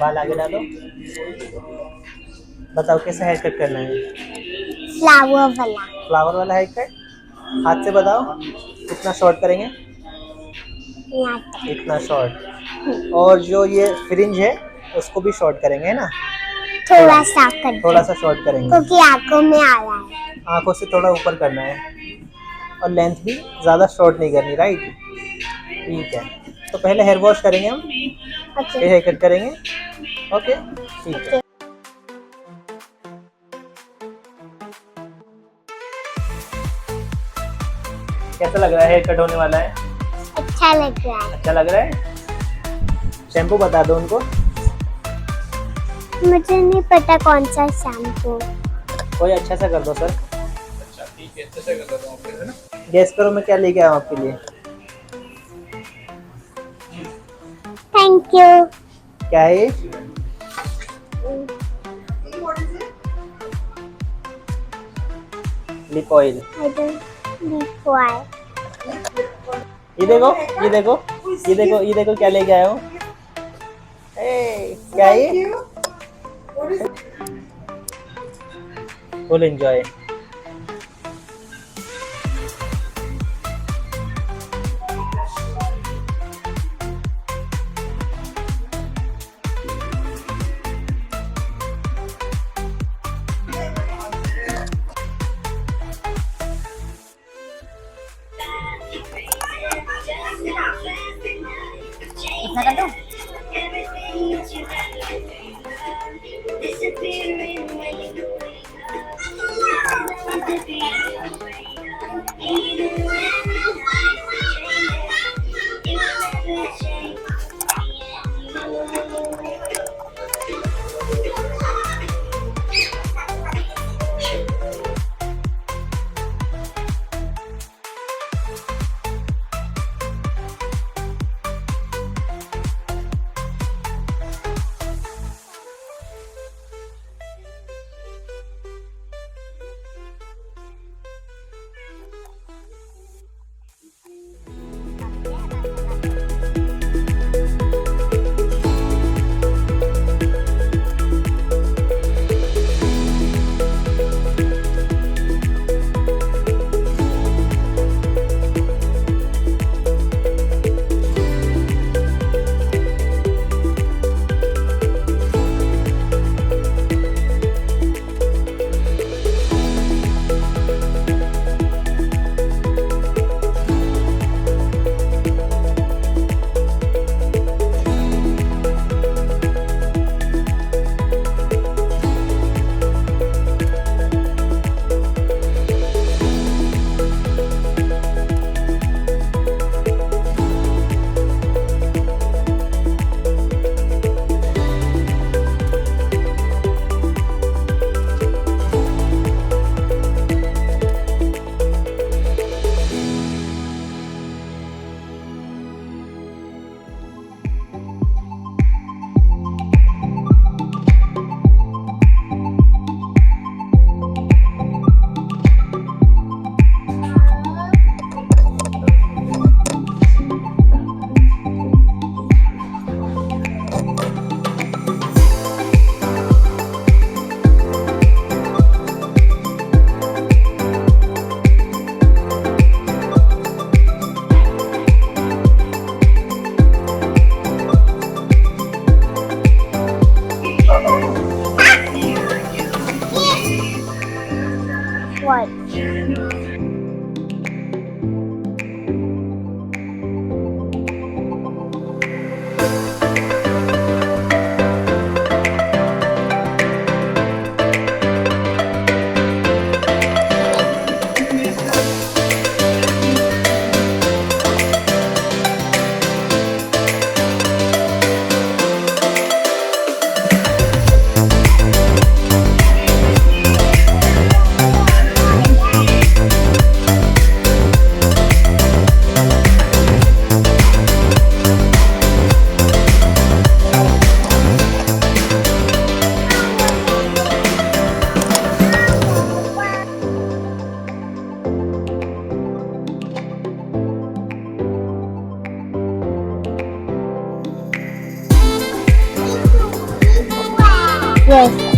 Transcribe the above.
बाल आगे डालो। बताओ कैसा हेयर कट करना है? फ्लावर वाला। फ्लावर वाला हेयर कट। हाथ से बताओ कितना शॉर्ट करेंगे? यहाँ तक। इतना शॉर्ट। और जो ये फ्रिंज है उसको भी शॉर्ट करेंगे, है ना? थोड़ा सा कर दो, थोड़ा सा शॉर्ट करेंगे, क्योंकि आंखों में आ रहा है। आंखों से थोड़ा ऊपर करना है। और लेंथ भी ज़्यादा शॉर्ट नहीं करनी, राइट? ठीक है, तो पहले हेयर वॉश करेंगे हम, फिर ओके। हेयर कट करेंगे। ओके, ठीक है। कैसा लग रहा है? हेयर कट होने वाला है। अच्छा लग रहा है। अच्छा लग रहा है। शैम्पू बता दो उनको। मुझे नहीं पता कौन सा शैम्पू। कोई अच्छा सा कर दो सर। अच्छा ठीक है, अच्छे से कर देता हूँ फिर, है ना? गेस करो मैं क्या लेके आया हूँ आपके लिए। Thank you. क्या है ये? Lip oil. ये देखो, ये देखो, ये देखो, ये देखो क्या लेके आया हूँ। क्या है ये? Full enjoy. इतना कर दो। यस